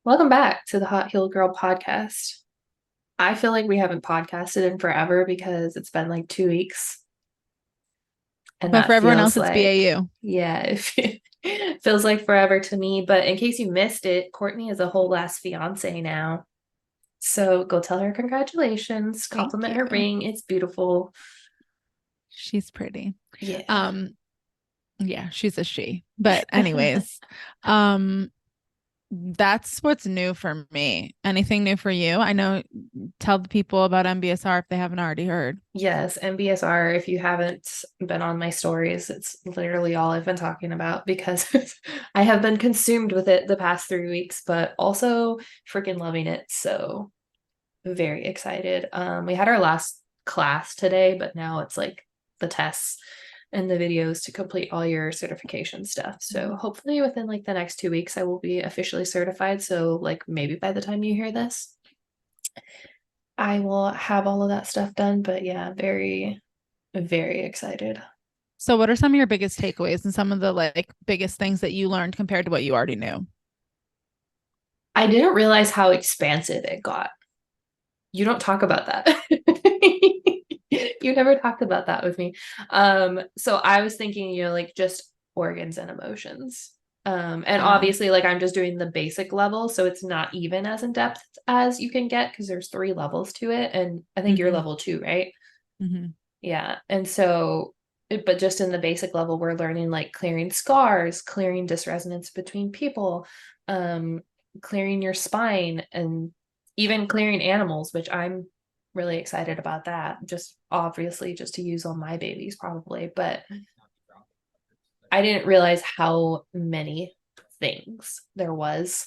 Welcome back to the Hot Healed Girl podcast. I feel like we haven't podcasted in forever because it's been like 2 weeks. And But for that everyone feels else, it's like, BAU. yeah, it feels like forever to me. But in case you missed it, Courtney is a whole ass fiance now. So go tell her congratulations, Thank compliment her you. ring. It's beautiful. She's pretty. Yeah. Um, yeah, she's a she. But anyways, um, that's what's new for me. Anything new for you? I know, tell the people about MBSR if they haven't already heard. Yes, MBSR, if you haven't been on my stories, it's literally all I've been talking about because I have been consumed with it the past 3 weeks, but also freaking loving it. So very excited. We had our last class today, but now it's like the tests and the videos to complete all your certification stuff. So hopefully within like the next 2 weeks, I will be officially certified. So like maybe by the time you hear this, I will have all of that stuff done. But yeah, very, very excited. So what are some of your biggest takeaways and some of the like biggest things that you learned compared to what you already knew? I didn't realize how expansive it got. You don't talk about that. You never talked about that with me. So I was thinking, like just organs and emotions. And Yeah. obviously, like I'm just doing the basic level, so it's not even as in depth as you can get because there's 3 levels to it, and I think you're Mm-hmm. level 2, right? Mm-hmm. Yeah. And so, but just in the basic level, we're learning like clearing scars, clearing dysresonance between people, um, clearing your spine, and even clearing animals, which I'm really excited about that. Just obviously just to use on my babies, probably. But I didn't realize how many things there was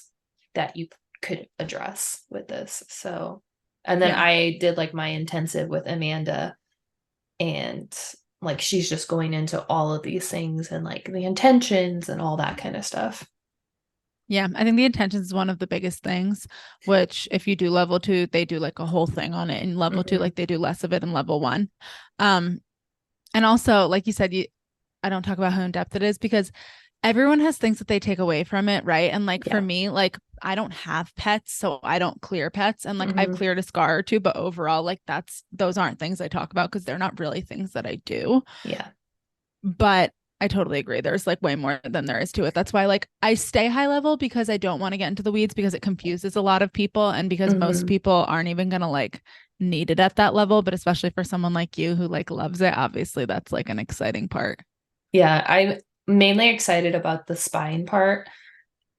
that you could address with this. So, and then Yeah. I did like my intensive with Amanda, and like she's just going into all of these things and like the intentions and all that kind of stuff. Yeah, I think the intentions is one of the biggest things, which if you do level two, they do like a whole thing on it. And level two, Mm-hmm. like they do less of it in level one. Um, and also, like you said, I don't talk about how in depth it is because everyone has things that they take away from it, right? And like for Yeah. me, like I don't have pets, so I don't clear pets. And like I've Mm-hmm. cleared a scar or two, but overall, like those aren't things I talk about because they're not really things that I do. Yeah. But I totally agree. There's like way more than there is to it. That's why like I stay high level because I don't want to get into the weeds because it confuses a lot of people and because most Mm-hmm. people aren't even gonna like need it at that level. But especially for someone like you who like loves it, obviously that's like an exciting part. Yeah. I'm mainly excited about the spine part.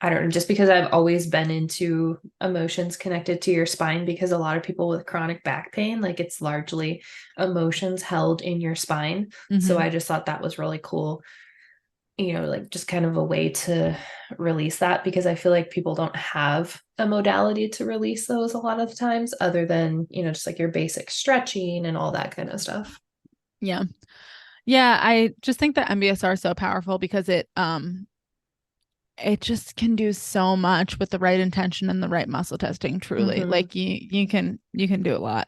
I don't know, just because I've always been into emotions connected to your spine because a lot of people with chronic back pain, like it's largely emotions held in your spine. So Mm-hmm. I just thought that was really cool, like just kind of a way to release that because I feel like people don't have a modality to release those a lot of times other than, just like your basic stretching and all that kind of stuff. Yeah. Yeah, I just think that MBSR is so powerful because it just can do so much with the right intention and the right muscle testing, truly. Mm-hmm. Like you can do a lot.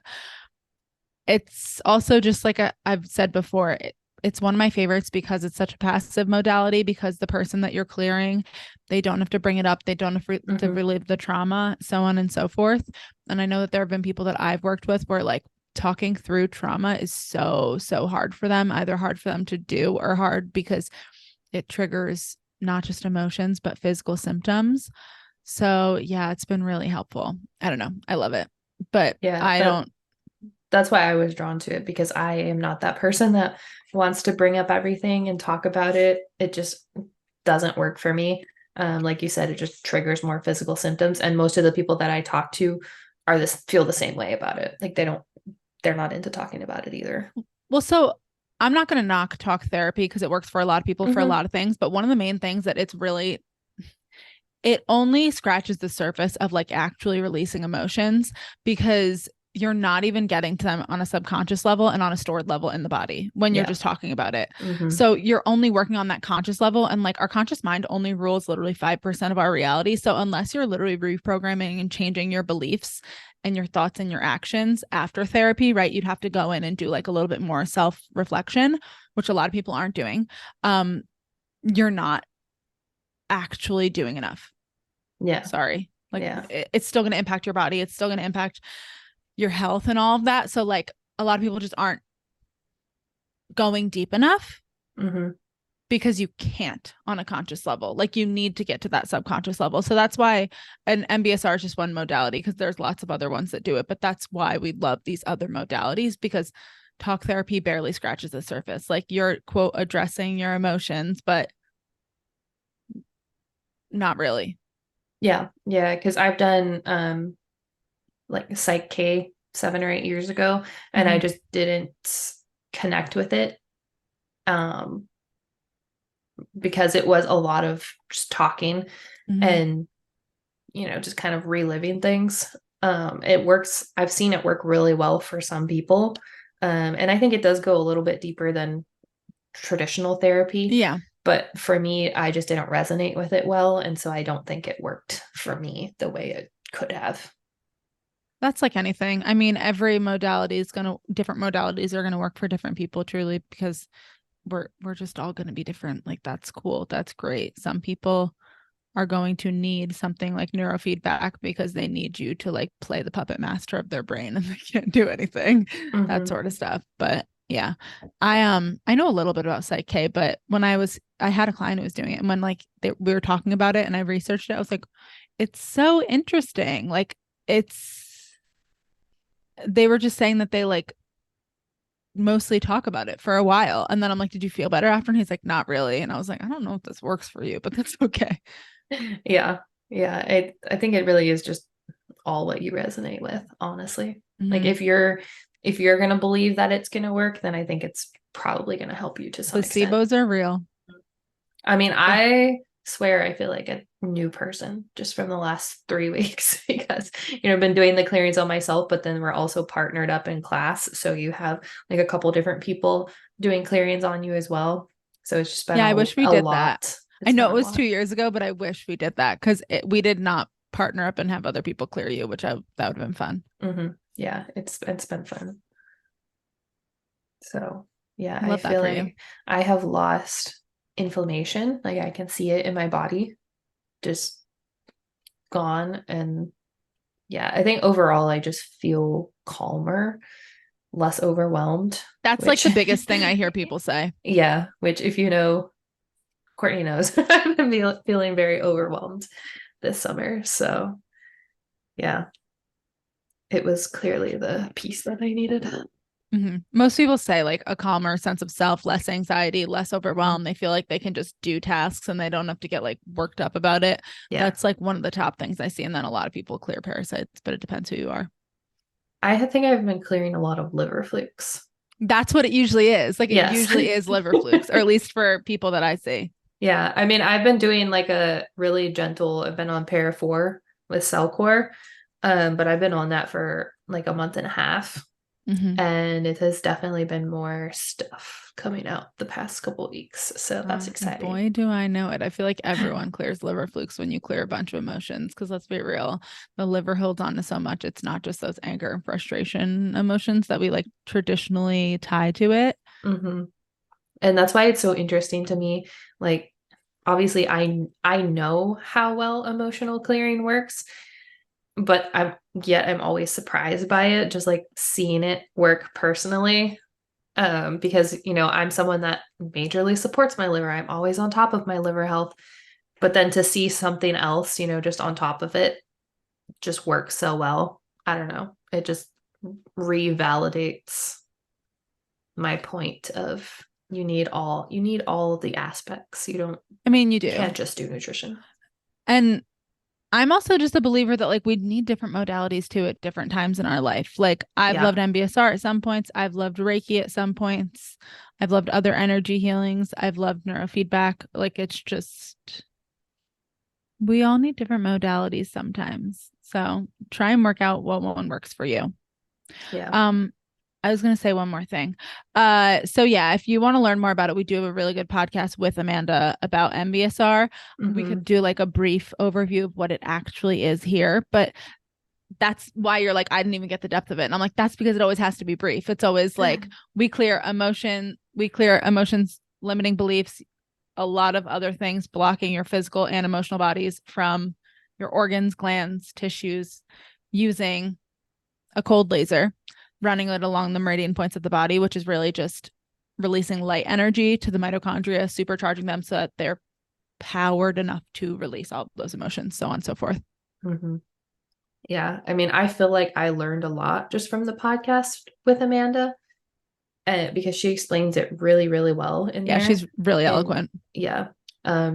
It's also just like I've said before, it's one of my favorites because it's such a passive modality because the person that you're clearing, they don't have to bring it up, they don't have to Mm-hmm. relive the trauma, so on and so forth. And I know that there have been people that I've worked with where like talking through trauma is so hard for them, either hard for them to do or hard because it triggers not just emotions but physical symptoms. So yeah, it's been really helpful. I don't know, I love it, but Yeah, I don't. that's why I was drawn to it because I am not that person that wants to bring up everything and talk about it. It just doesn't work for me. Like you said, it just triggers more physical symptoms. And most of the people that I talk to feel the same way about it. Like they're not into talking about it either. Well, so I'm not going to knock talk therapy because it works for a lot of people for a Mm-hmm. lot of things, but one of the main things that it only scratches the surface of like actually releasing emotions because you're not even getting to them on a subconscious level and on a stored level in the body when you're Yeah. just talking about it. Mm-hmm. So you're only working on that conscious level. And like our conscious mind only rules literally 5% of our reality. So unless you're literally reprogramming and changing your beliefs and your thoughts and your actions after therapy, right, you'd have to go in and do like a little bit more self reflection, which a lot of people aren't doing. You're not actually doing enough. Yeah. Sorry. Like Yeah. it's still going to impact your body. It's still going to impact your health and all of that. So like a lot of people just aren't going deep enough Mm-hmm. because you can't on a conscious level. Like you need to get to that subconscious level. So that's why an MBSR is just one modality, because there's lots of other ones that do it. But that's why we love these other modalities, because talk therapy barely scratches the surface. Like you're quote addressing your emotions, but not really. Yeah. Yeah. Because I've done like Psych K 7 or 8 years ago, and I Mm-hmm. just didn't connect with it. Um, because it was a lot of just talking Mm-hmm. and, just kind of reliving things. It works. I've seen it work really well for some people. And I think it does go a little bit deeper than traditional therapy. Yeah. But for me, I just didn't resonate with it well. And so I don't think it worked for me the way it could have. That's like anything. I mean, every modality is going to, different modalities are going to work for different people, truly, because we're just all going to be different. Like that's cool. That's great. Some people are going to need something like neurofeedback because they need you to like play the puppet master of their brain and they can't do anything, that Mm-hmm. sort of stuff. But yeah, I know a little bit about Psych K, but when I had a client who was doing it, and when like we were talking about it and I researched it, I was like, it's so interesting. Like they were just saying that they like mostly talk about it for a while. And then I'm like, did you feel better after? And he's like, not really. And I was like, I don't know if this works for you, but that's okay. Yeah. Yeah. I think it really is just all what you resonate with, honestly. Like Mm-hmm. if you're gonna believe that it's gonna work, then I think it's probably gonna help you to some extent. Placebos are real. I mean, I swear I feel like a new person just from the last 3 weeks because I've been doing the clearings on myself, but then we're also partnered up in class. So you have like a couple different people doing clearings on you as well. So it's just been Yeah, I wish we a did that. lot. I It's know been it a was lot. 2 years ago, but I wish we did that because we did not partner up and have other people clear you, that would have been fun. Yeah, it's been fun. So yeah, I I love that feel for you. like I have lost inflammation. Like I can see it in my body, just gone. And yeah, I think overall I just feel calmer, less overwhelmed, That's like which the biggest thing I hear people say. yeah, which if you know, Courtney knows, I've been feeling very overwhelmed this summer. So yeah, it was clearly the piece that I needed. Mm-hmm. Most people say like a calmer sense of self, less anxiety, less overwhelmed. They feel like they can just do tasks and they don't have to get like worked up about it. Yeah. That's like one of the top things I see. And then a lot of people clear parasites, but it depends who you are. I think I've been clearing a lot of liver flukes. That's what it usually is. Like it Yes. usually is liver flukes, or at least for people that I see. Yeah, I mean, I've been doing like a really gentle, I've been on Para 4 with Cellcore, but I've been on that for like a month and a half, Mm-hmm. and it has definitely been more stuff coming out the past couple weeks, so that's exciting. Boy, do I know it. I feel like everyone clears liver flukes when you clear a bunch of emotions. Because let's be real, the liver holds on to so much. It's not just those anger and frustration emotions that we like traditionally tie to it. hmm And that's why it's so interesting to me. Like, obviously, I know how well emotional clearing works, but I'm always surprised by it, just like seeing it work personally. Because I'm someone that majorly supports my liver. I'm always on top of my liver health. But then to see something else, just on top of it, just works so well. I don't know. It just revalidates my point of you need all the aspects. I mean, you You do. can't just do nutrition. And I'm also just a believer that like we need different modalities too at different times in our life. Like I've Yeah. loved MBSR at some points. I've loved Reiki at some points. I've loved other energy healings. I've loved neurofeedback. Like it's just, we all need different modalities sometimes. So try and work out what one works for you. Yeah. Um, I was going to say one more thing. So yeah, if you want to learn more about it, we do have a really good podcast with Amanda about MBSR. We hmm could do like a brief overview of what it actually is here, but that's why you're like, I didn't even get the depth of it. And I'm like, that's because it always has to be brief. It's always like we clear emotions, limiting beliefs, a lot of other things blocking your physical and emotional bodies from your organs, glands, tissues using a cold laser, running it along the meridian points of the body, which is really just releasing light energy to the mitochondria, supercharging them so that they're powered enough to release all of those emotions, so on and so forth. Mm-hmm. Yeah. I mean, I feel like I learned a lot just from the podcast with Amanda, because she explains it really, really well in Yeah, there. she's really And eloquent. yeah.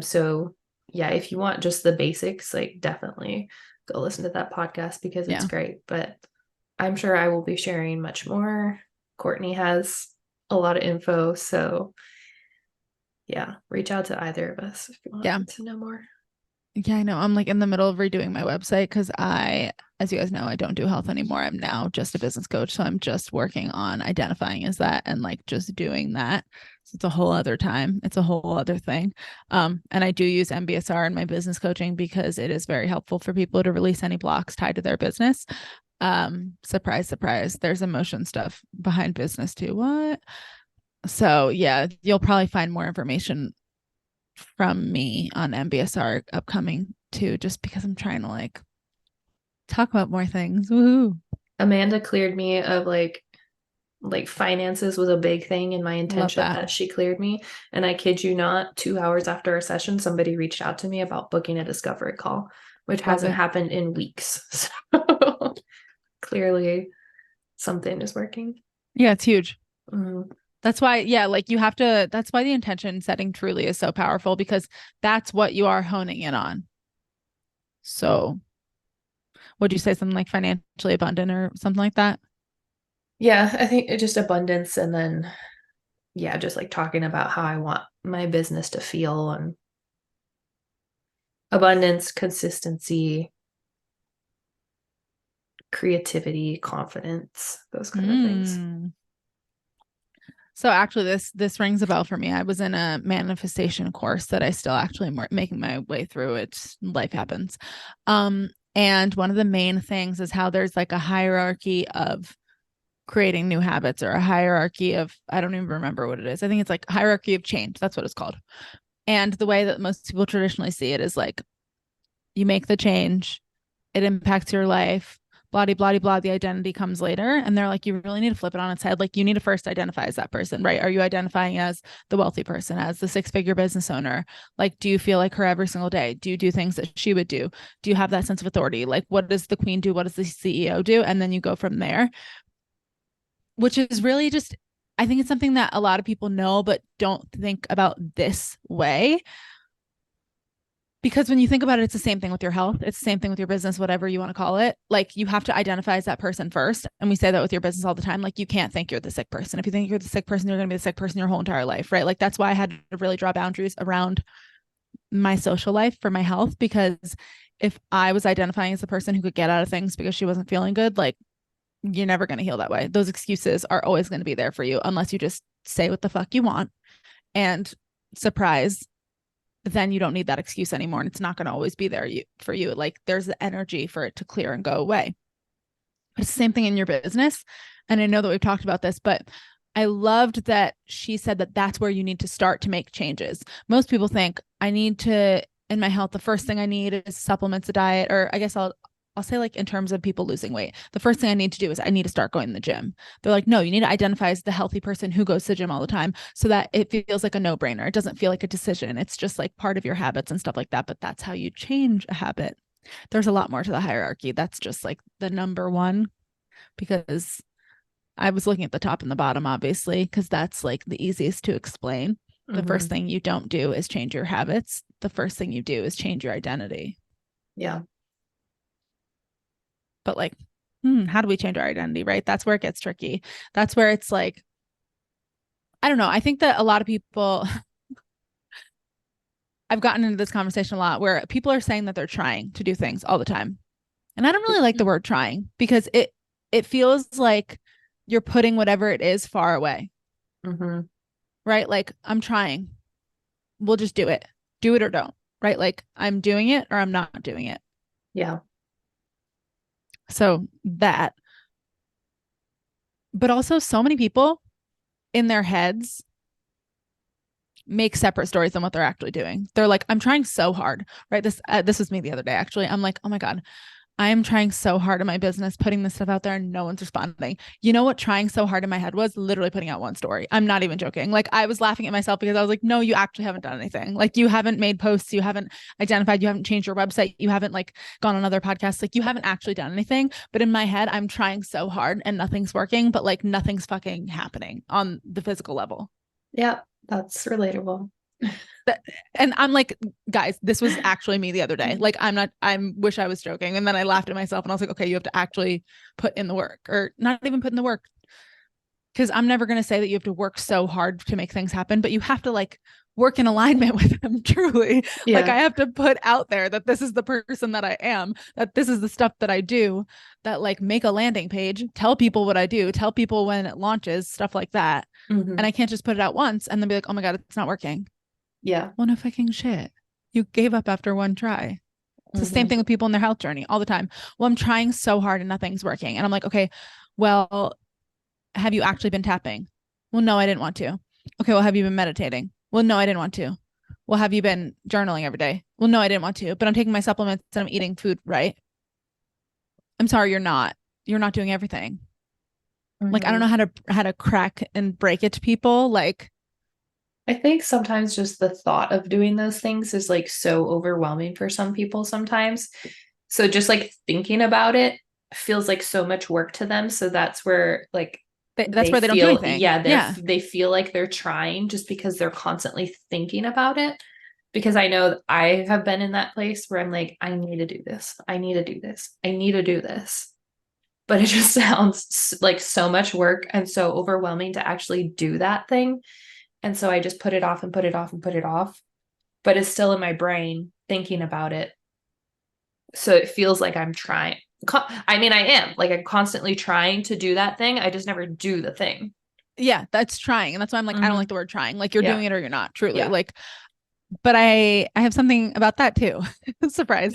So yeah, if you want just the basics, like definitely go listen to that podcast because it's great. But I'm sure I will be sharing much more. Courtney has a lot of info. So yeah, reach out to either of us if you want to know more. Yeah, I know. I'm like in the middle of redoing my website because as you guys know, I don't do health anymore. I'm now just a business coach. So I'm just working on identifying as that and like just doing that. So it's a whole other time. It's a whole other thing. And I do use MBSR in my business coaching because it is very helpful for people to release any blocks tied to their business. Surprise, surprise. There's emotion stuff behind business too. What? So yeah, you'll probably find more information from me on MBSR upcoming too, just because I'm trying to like talk about more things. Woohoo. Amanda cleared me of like finances was a big thing in my internship that she cleared me. And I kid you not, 2 hours after our session, somebody reached out to me about booking a discovery call, which hasn't happened in weeks. So clearly something is working. Yeah, it's huge. Mm-hmm. That's why, yeah, like you have to, that's why the intention setting truly is so powerful because that's what you are honing in on. So, would you say something like financially abundant or something like that? Yeah, I think it's just abundance, and then yeah, just like talking about how I want my business to feel, and abundance, consistency, creativity, confidence, those kind of things. So actually this rings a bell for me. I was in a manifestation course that I still actually am making my way through. It's life happens. And one of the main things is how there's like a hierarchy of creating new habits or a hierarchy of, I don't even remember what it is. I think it's like hierarchy of change. That's what it's called. And the way that most people traditionally see it is like you make the change, it impacts your life, blah, blah, blah. The identity comes later. And they're like, you really need to flip it on its head. Like, you need to first identify as that person, right? Are you identifying as the wealthy person, as the 6-figure business owner? Like, do you feel like her every single day? Do you do things that she would do? Do you have that sense of authority? Like, what does the queen do? What does the CEO do? And then you go from there, which is really just, I think it's something that a lot of people know, but don't think about this way. Because when you think about it, it's the same thing with your health. It's the same thing with your business, whatever you want to call it. Like, you have to identify as that person first. And we say that with your business all the time. Like, you can't think you're the sick person. If you think you're the sick person, you're going to be the sick person your whole entire life, right? Like, that's why I had to really draw boundaries around my social life for my health. Because if I was identifying as the person who could get out of things because she wasn't feeling good, like, you're never going to heal that way. Those excuses are always going to be there for you unless you just say what the fuck you want. And surprise, then you don't need that excuse anymore. And it's not going to always be there for you. Like, there's the energy for it to clear and go away. But it's the same thing in your business. And I know that we've talked about this, but I loved that she said that that's where you need to start to make changes. Most people think I need to, in my health, the first thing I need is supplements, a diet, or I guess I'll say, like, in terms of people losing weight, the first thing I need to do is I need to start going to the gym. They're like, no, you need to identify as the healthy person who goes to the gym all the time so that it feels like a no-brainer. It doesn't feel like a decision. It's just like part of your habits and stuff like that. But that's how you change a habit. There's a lot more to the hierarchy. That's just like the number one, because I was looking at the top and the bottom, obviously, because that's like the easiest to explain. The first thing you don't do is change your habits. The first thing you do is change your identity. Yeah. But like, how do we change our identity, right? That's where it gets tricky. That's where it's like, I don't know. I think that a lot of people, I've gotten into this conversation a lot where people are saying that they're trying to do things all the time. And I don't really like the word trying because it feels like you're putting whatever it is far away. Right? Like, I'm trying. We'll just do it. Do it or don't. Right? Like, I'm doing it or I'm not doing it. Yeah. So that. But also, so many people in their heads make separate stories than what they're actually doing. They're like, I'm trying so hard, right? This was me the other day, actually. I'm like, oh my God, I am trying so hard in my business, putting this stuff out there and no one's responding. You know what trying so hard in my head was? Literally putting out one story. I'm not even joking. Like I was laughing at myself because I was like, no, you actually haven't done anything. Like you haven't made posts, you haven't identified, you haven't changed your website, you haven't like gone on other podcasts. Like you haven't actually done anything. But in my head, I'm trying so hard and nothing's working, but like nothing's fucking happening on the physical level. Yeah, that's relatable. And I'm like, guys, this was actually me the other day. Like, I wish I was joking. And then I laughed at myself and I was like, okay, you have to actually put in the work, or not even put in the work. Cause I'm never going to say that you have to work so hard to make things happen, but you have to like work in alignment with them truly. Yeah. Like I have to put out there that this is the person that I am, that this is the stuff that I do, that like make a landing page, tell people what I do, tell people when it launches, stuff like that. Mhm. And I can't just put it out once and then be like, oh my God, it's not working. Yeah. Well, no fucking shit. You gave up after one try. It's the same thing with people in their health journey all the time. Well, I'm trying so hard and nothing's working. And I'm like, okay, well, have you actually been tapping? Well, no, I didn't want to. Okay, well, have you been meditating? Well, no, I didn't want to. Well, have you been journaling every day? Well, no, I didn't want to, but I'm taking my supplements and I'm eating food, right? I'm sorry, you're not. You're not doing everything. Like, I don't know how to crack and break it to people. Like, I think sometimes just the thought of doing those things is like so overwhelming for some people sometimes. So just like thinking about it feels like so much work to them. So that's where like that's where they don't do feel, anything. yeah, they feel like they're trying just because they're constantly thinking about it. Because I know I have been in that place where I'm like, I need to do this. I need to do this. I need to do this. But it just sounds like so much work and so overwhelming to actually do that thing. And so I just put it off and put it off and put it off, but it's still in my brain thinking about it. So it feels like I'm trying. I mean, I am like, I'm constantly trying to do that thing. I just never do the thing. Yeah, that's trying. And that's why I'm like, I don't like the word trying. Like you're doing it or you're not, truly. Yeah. Like, but I have something about that too. Surprise.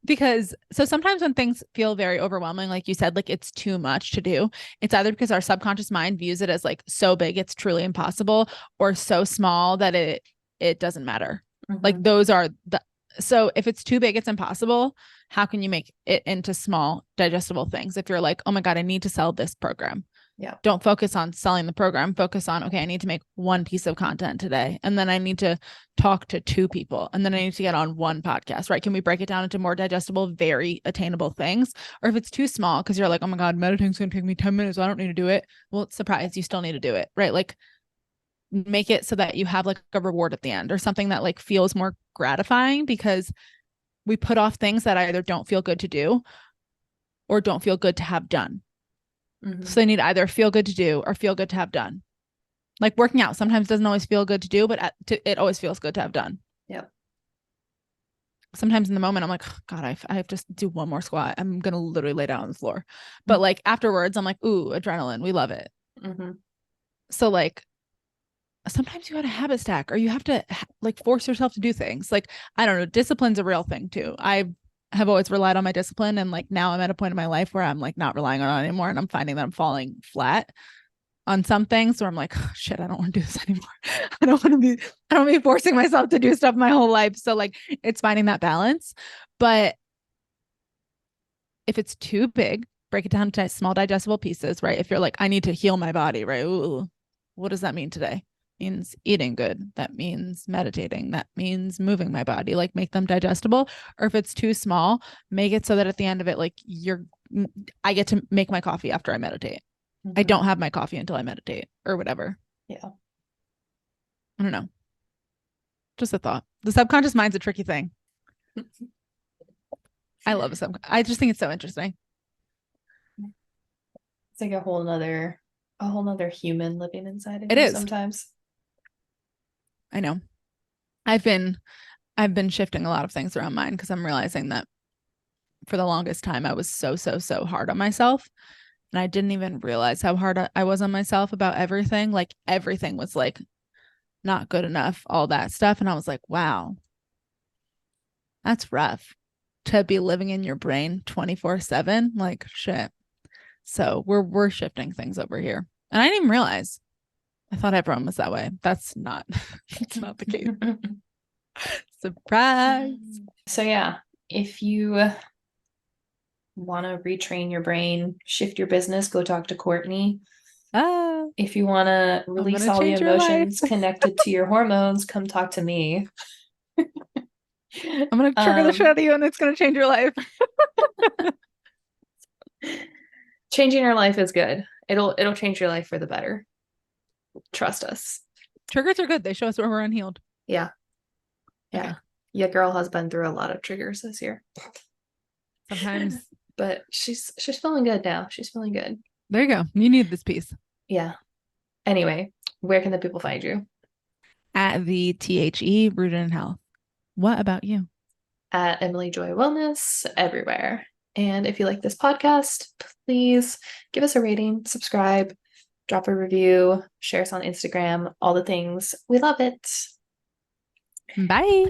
Because so sometimes when things feel very overwhelming, like you said, like it's too much to do, it's either because our subconscious mind views it as like so big it's truly impossible, or so small that it doesn't matter. Like those are the, so if it's too big it's impossible, how can you make it into small digestible things? If you're like, oh my God, I need to sell this program. Yeah. Don't focus on selling the program. Focus on, okay, I need to make one piece of content today. And then I need to talk to 2 people. And then I need to get on 1 podcast, right? Can we break it down into more digestible, very attainable things? Or if it's too small, because you're like, oh my God, meditating's going to take me 10 minutes. I don't need to do it. Well, surprise, you still need to do it, right? Like make it so that you have like a reward at the end or something that like feels more gratifying, because we put off things that either don't feel good to do or don't feel good to have done. So they need to either feel good to do or feel good to have done. Like working out sometimes doesn't always feel good to do, but it always feels good to have done. Yeah. Sometimes in the moment, I'm like, oh, God, I have to do one more squat. I'm going to literally lay down on the floor. But like afterwards, I'm like, ooh, adrenaline. We love it. So like sometimes you got to habit stack, or you have to like force yourself to do things. Like, I don't know, discipline's a real thing too. I have always relied on my discipline. And like now I'm at a point in my life where I'm like not relying on it anymore. And I'm finding that I'm falling flat on some things where I'm like, oh, shit, I don't want to do this anymore. I don't want to be forcing myself to do stuff my whole life. So like it's finding that balance. But if it's too big, break it down to small digestible pieces, right? If you're like, I need to heal my body, right? Ooh, what does that mean today? Means eating good. That means meditating. That means moving my body. Like make them digestible. Or if it's too small, make it so that at the end of it, like I get to make my coffee after I meditate. I don't have my coffee until I meditate or whatever. Yeah. I don't know. Just a thought. The subconscious mind's a tricky thing. I love it. I just think it's so interesting. It's like a whole nother human living inside of it you is sometimes. I know. I've been shifting a lot of things around mine because I'm realizing that for the longest time I was so hard on myself, and I didn't even realize how hard I was on myself about everything. Like everything was like not good enough, all that stuff. And I was like, wow, that's rough to be living in your brain 24/7. Like shit. So we're shifting things over here. And I didn't even realize. I thought everyone was that way. That's not that's not the case. Surprise. So yeah, if you want to retrain your brain, shift your business, go talk to Courtney. Ah, If you want to I'm release gonna all the change your life. emotions connected to your hormones, come talk to me. I'm gonna trigger the shit out of you, and it's gonna change your life. Changing your life is good. It'll change your life for the better. Trust us. Triggers are good. They show us where we're unhealed. Yeah. Yeah. Okay. Your girl has been through a lot of triggers this year. Sometimes. But she's feeling good now. She's feeling good. There you go. You need this piece. Yeah. Anyway, where can the people find you? At the THE Rooted in Health. What about you? At Emily Joy Wellness everywhere. And if you like this podcast, please give us a rating, subscribe, drop a review, share us on Instagram, all the things. We love it. Bye.